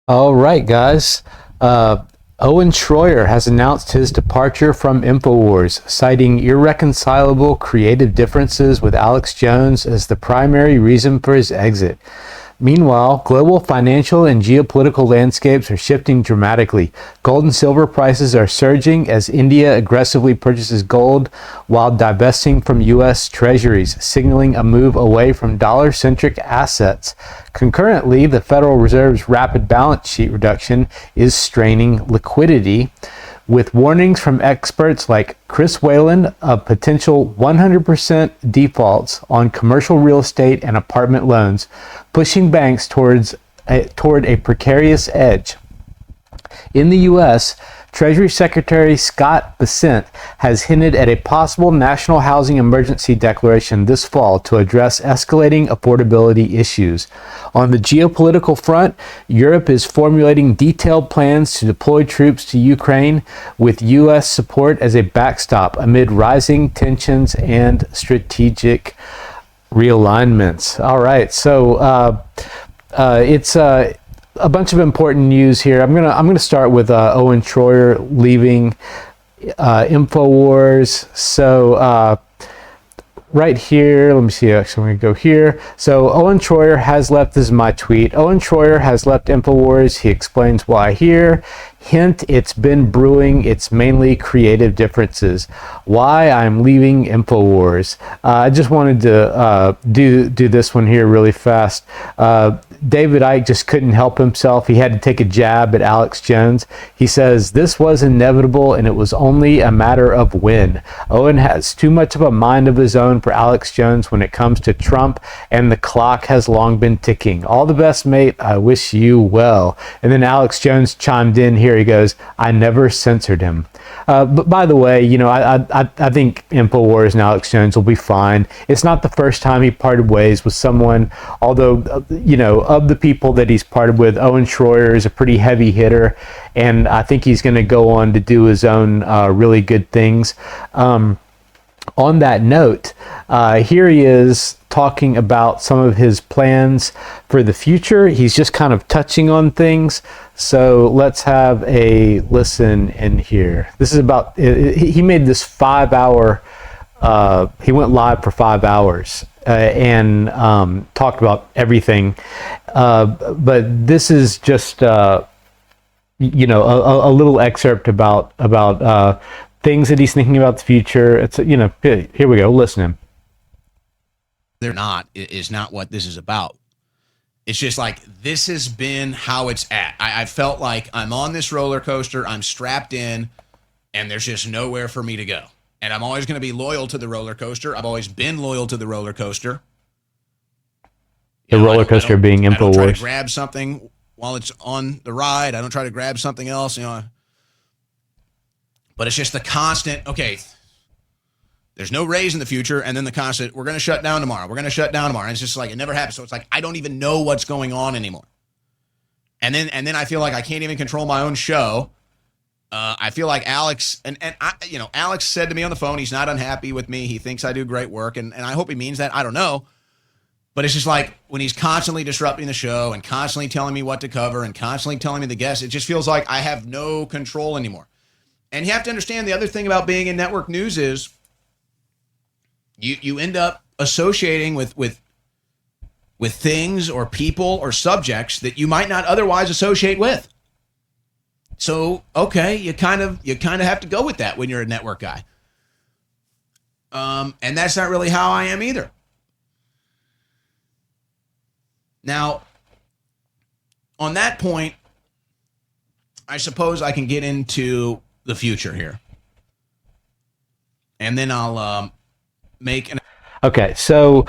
All right, guys. Owen Shroyer has announced his departure from InfoWars, citing irreconcilable creative differences with Alex Jones as the primary reason for his exit. Meanwhile, global financial and geopolitical landscapes are shifting dramatically. Gold and silver prices are surging as India aggressively purchases gold while divesting from U.S. Treasuries, signaling a move away from dollar-centric assets. Concurrently, the Federal Reserve's rapid balance sheet reduction is straining liquidity, with warnings from experts like Chris Whalen of potential 100% defaults on commercial real estate and apartment loans, pushing banks toward a precarious edge. In the U.S., Treasury Secretary Scott Bessent has hinted at a possible national housing emergency declaration this fall to address escalating affordability issues. On the geopolitical front, Europe is formulating detailed plans to deploy troops to Ukraine with U.S. support as a backstop amid rising tensions and strategic realignments. All right, so it's a bunch of important news here. I'm gonna start with Owen Shroyer leaving InfoWars. So right here, let me see. Actually, I'm gonna go here. So Owen Shroyer has left. This is my tweet. Owen Shroyer has left InfoWars. He explains why here. Hint: it's been brewing. It's mainly creative differences. Why I'm leaving InfoWars. I just wanted to do this one here really fast. David Icke just couldn't help himself. He had to take a jab at Alex Jones. He says, "This was inevitable and it was only a matter of when." Owen has too much of a mind of his own for Alex Jones when it comes to Trump, and the clock has long been ticking. All the best, mate. I wish you well. And then Alex Jones chimed in here. He goes, "I never censored him." But by the way, you know, I think InfoWars and Alex Jones will be fine. It's not the first time he parted ways with someone, although, you know, of the people that he's parted with, Owen Shroyer is a pretty heavy hitter, and I think he's going to go on to do his own really good things. On that note, here he is talking about some of his plans for the future. He's just kind of touching on things. So let's have a listen in here. This is about, he made this 5-hour, he went live for 5 hours and talked about everything. But this is just, you know, a little excerpt about things that he's thinking about the future. It's, you know, here we go. Listen to him. They're not, is not what this is about. It's just like, this has been how it's at. I felt like I'm on this roller coaster, I'm strapped in, and there's just nowhere for me to go. And I'm always going to be loyal to the roller coaster. I've always been loyal to the roller coaster. The roller coaster being InfoWars. I don't try to grab something while it's on the ride. I don't try to grab something else, you know. But it's just the constant, okay, there's no raise in the future, and then the constant, we're going to shut down tomorrow. We're going to shut down tomorrow. And it's just like, it never happens. So it's like, I don't even know what's going on anymore. And then I feel like I can't even control my own show. I feel like Alex, and I, you know, Alex said to me on the phone, he's not unhappy with me. He thinks I do great work. And I hope he means that. I don't know. But it's just like, when he's constantly disrupting the show and constantly telling me what to cover and constantly telling me the guests, it just feels like I have no control anymore. And you have to understand, the other thing about being in network news is you end up associating with things or people or subjects that you might not otherwise associate with. So, okay, you kind of have to go with that when you're a network guy. And that's not really how I am either. Now, on that point, I suppose I can get into the future here. And then I'll make an... Okay, so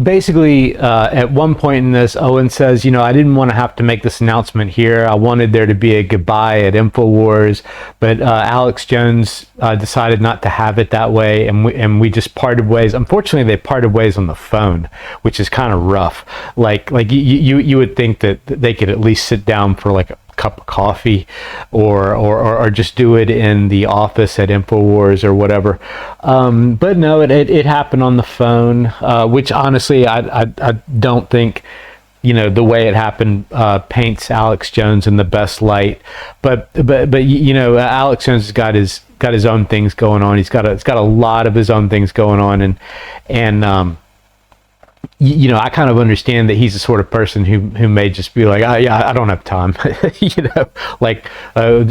basically at one point in this, Owen says, you know, I didn't want to have to make this announcement here. I wanted there to be a goodbye at InfoWars, but Alex Jones decided not to have it that way, and we just parted ways. Unfortunately, they parted ways on the phone, which is kind of rough. Like you would think that they could at least sit down for like a cup of coffee or just do it in the office at InfoWars or whatever. But no, it happened on the phone, which honestly I don't think the way it happened paints Alex Jones in the best light. But Alex Jones has got his own things going on. He's got a lot of his own things going on, and I kind of understand that he's the sort of person who may just be like, yeah, I don't have time,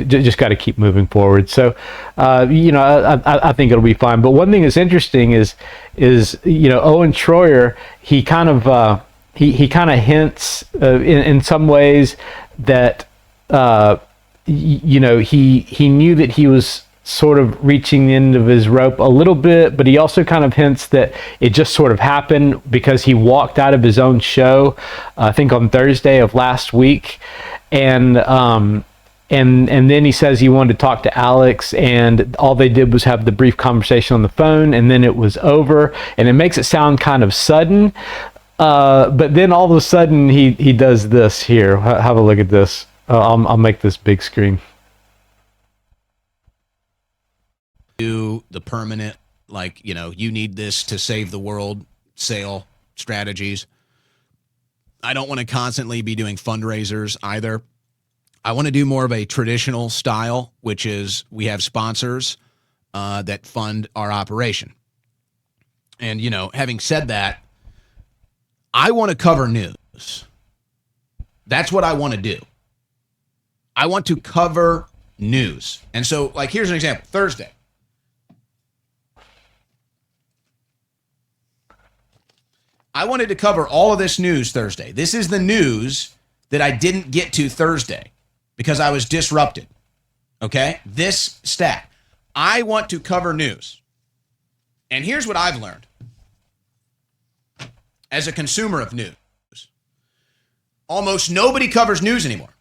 just got to keep moving forward. So, I think it'll be fine. But one thing that's interesting is Owen Shroyer, he kind of hints in some ways that he knew that he was sort of reaching the end of his rope a little bit, but he also kind of hints that it just sort of happened because he walked out of his own show, I think on Thursday of last week, and then he says he wanted to talk to Alex, and all they did was have the brief conversation on the phone, and then it was over, and it makes it sound kind of sudden, but then all of a sudden he does this here. Have a look at this. I'll make this big screen. Do the permanent, you need this to save the world sale strategies. I don't want to constantly be doing fundraisers either. I want to do more of a traditional style, which is we have sponsors that fund our operation. And, having said that, I want to cover news. That's what I want to do. I want to cover news. And so, here's an example. Thursday. I wanted to cover all of this news Thursday. This is the news that I didn't get to Thursday because I was disrupted. Okay? This stat. I want to cover news. And here's what I've learned as a consumer of news. Almost nobody covers news anymore.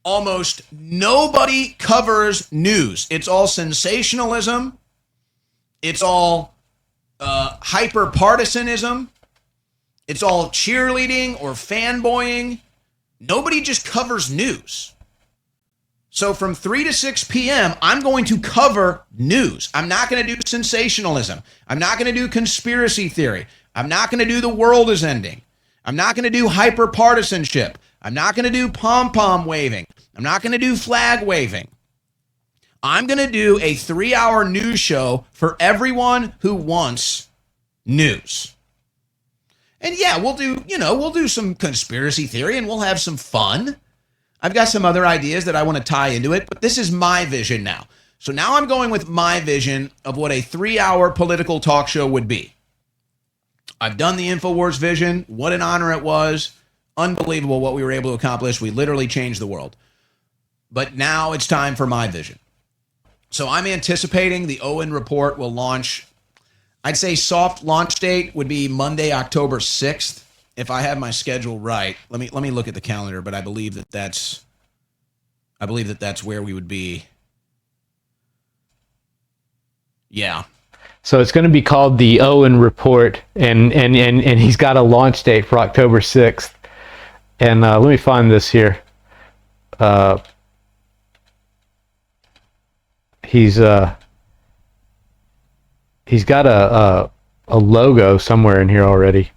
Almost nobody covers news. It's all sensationalism. It's all hyper-partisanism. It's all cheerleading or fanboying. Nobody just covers news. So from 3 to 6 p.m., I'm going to cover news. I'm not going to do sensationalism. I'm not going to do conspiracy theory. I'm not going to do the world is ending. I'm not going to do hyper-partisanship. I'm not going to do pom-pom waving. I'm not going to do flag waving. I'm going to do a 3-hour news show for everyone who wants news. And yeah, we'll do some conspiracy theory and we'll have some fun. I've got some other ideas that I want to tie into it, but this is my vision now. So now I'm going with my vision of what a 3-hour political talk show would be. I've done the InfoWars vision. What an honor it was. Unbelievable what we were able to accomplish. We literally changed the world. But now it's time for my vision. So I'm anticipating the Owen report will launch. I'd say soft launch date would be Monday, October 6th, if I have my schedule right. Let me look at the calendar, but I believe that that's where we would be. Yeah. So it's going to be called the Owen report, and he's got a launch date for October 6th. And let me find this here. He's got a logo somewhere in here already.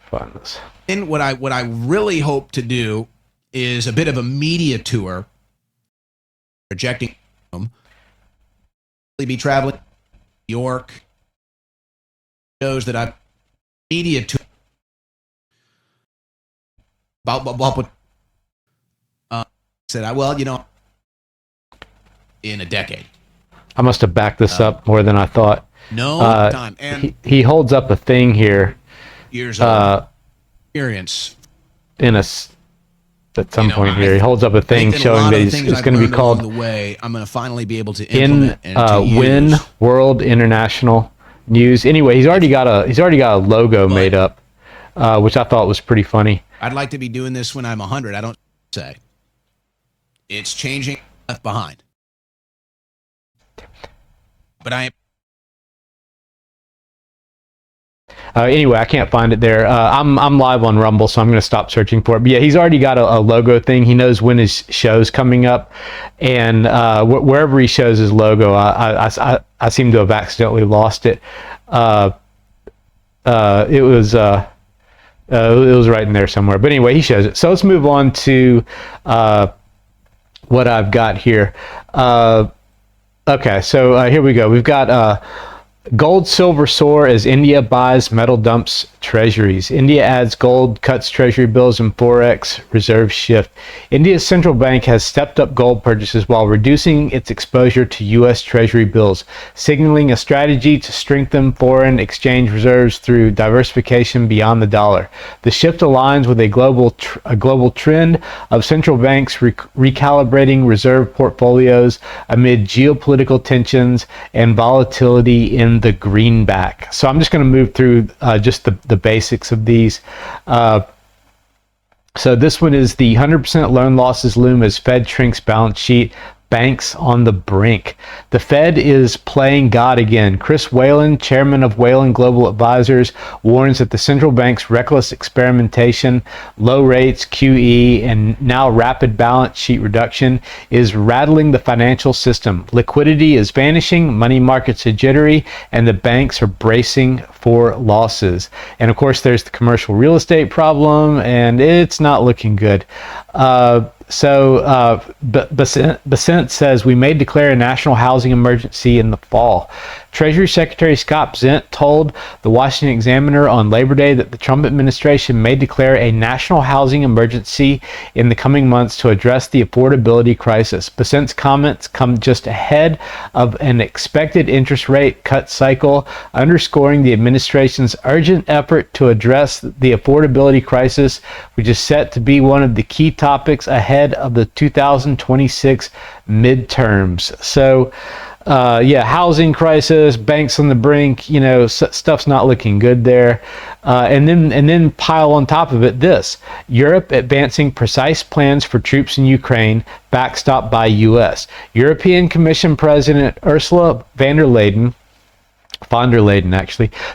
Find this. And what I really hope to do is a bit of a media tour. Projecting them. Be traveling to New York. Shows that I've media tour about said in a decade. I must have backed this up more than I thought. No time. And he holds up a thing here. Years of experience. At some point here, he holds up a thing showing that it's going to be called. The way I'm going to finally be able to implement Win World International News. Anyway, he's already got a logo made up, which I thought was pretty funny. I'd like to be doing this when I'm 100. I don't say. It's changing left behind. But anyway, I can't find it there. I'm live on Rumble, so I'm going to stop searching for it. But yeah, he's already got a logo thing. He knows when his show's coming up, and wherever he shows his logo, I seem to have accidentally lost it. it was right in there somewhere. But anyway, he shows it. So let's move on to what I've got here. Okay, so here we go. We've got gold, silver soar as India buys metal dumps treasuries. India adds gold, cuts treasury bills, and forex reserves shift. India's central bank has stepped up gold purchases while reducing its exposure to U.S. treasury bills, signaling a strategy to strengthen foreign exchange reserves through diversification beyond the dollar. The shift aligns with a global trend of central banks recalibrating reserve portfolios amid geopolitical tensions and volatility in the greenback. So I'm just going to move through just the basics of these. So this one is the 100% loan losses loom as Fed shrinks balance sheet. Banks on the brink. The Fed is playing God again. Chris Whalen, chairman of Whalen Global Advisors, warns that the central bank's reckless experimentation, low rates, QE, and now rapid balance sheet reduction is rattling the financial system. Liquidity is vanishing, money markets are jittery, and the banks are bracing for losses. And of course, there's the commercial real estate problem, and it's not looking good. Bessent says we may declare a national housing emergency in the fall. Treasury Secretary Scott Bessent told the Washington Examiner on Labor Day that the Trump administration may declare a national housing emergency in the coming months to address the affordability crisis. Bessent's comments come just ahead of an expected interest rate cut cycle, underscoring the administration's urgent effort to address the affordability crisis, which is set to be one of the key topics ahead of the 2026 midterms. So, housing crisis, banks on the brink, stuff's not looking good there. And then pile on top of it this: Europe advancing precise plans for troops in Ukraine, backstop by U.S. European Commission President Ursula von der Leyen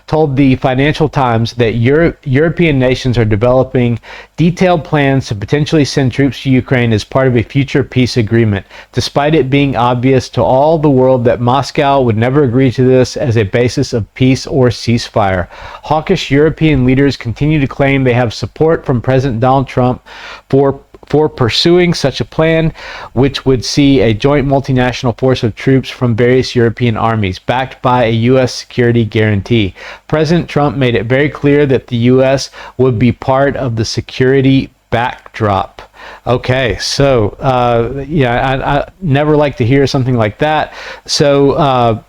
told the Financial Times that European nations are developing detailed plans to potentially send troops to Ukraine as part of a future peace agreement, despite it being obvious to all the world that Moscow would never agree to this as a basis of peace or ceasefire. Hawkish European leaders continue to claim they have support from President Donald Trump for pursuing such a plan, which would see a joint multinational force of troops from various European armies, backed by a U.S. security guarantee. President Trump made it very clear that the U.S. would be part of the security backdrop. Okay, so I never like to hear something like that. So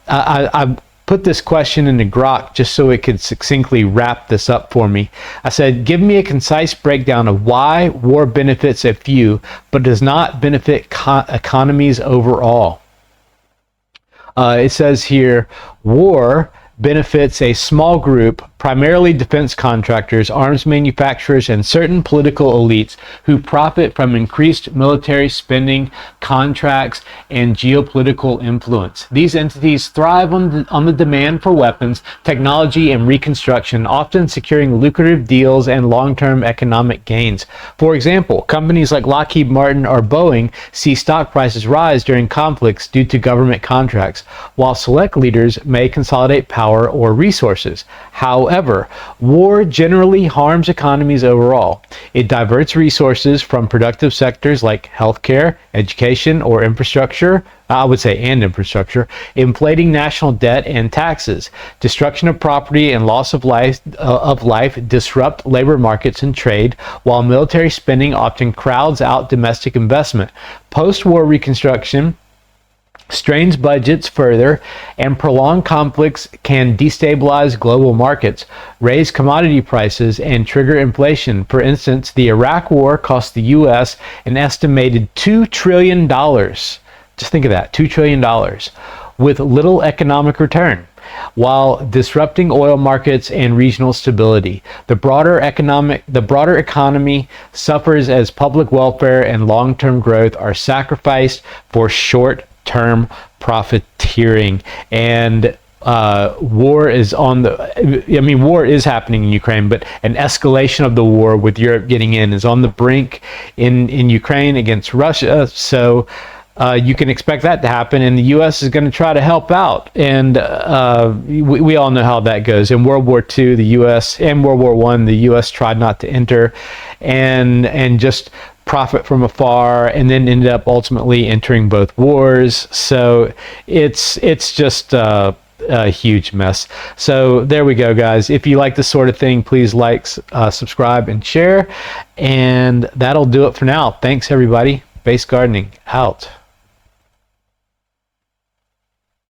I put this question into Grok just so it could succinctly wrap this up for me. I said, give me a concise breakdown of why war benefits a few, but does not benefit economies overall. It says here, war benefits a small group, primarily defense contractors, arms manufacturers, and certain political elites who profit from increased military spending, contracts, and geopolitical influence. These entities thrive on the demand for weapons, technology, and reconstruction, often securing lucrative deals and long-term economic gains. For example, companies like Lockheed Martin or Boeing see stock prices rise during conflicts due to government contracts, while select leaders may consolidate power or resources. However, war generally harms economies overall. It diverts resources from productive sectors like healthcare, education, or infrastructure, inflating national debt and taxes. Destruction of property and loss of life disrupt labor markets and trade, while military spending often crowds out domestic investment. Post-war reconstruction strains budgets further, and prolonged conflicts can destabilize global markets, raise commodity prices, and trigger inflation. For instance, the Iraq War cost the U.S. an estimated $2 trillion. Just think of that, $2 trillion, with little economic return, while disrupting oil markets and regional stability. The broader economy suffers as public welfare and long-term growth are sacrificed for short-term profiteering. And war is war is happening in Ukraine, but an escalation of the war with Europe getting in is on the brink in Ukraine against Russia. So you can expect that to happen, and the U.S. is going to try to help out. And we all know how that goes. In World War II, the U.S. and World War I, the U.S. tried not to enter and just profit from afar, and then ended up ultimately entering both wars. So it's just a huge mess. So there we go, guys. If you like this sort of thing, please like, subscribe, and share. And that'll do it for now. Thanks, everybody. Base Gardening out.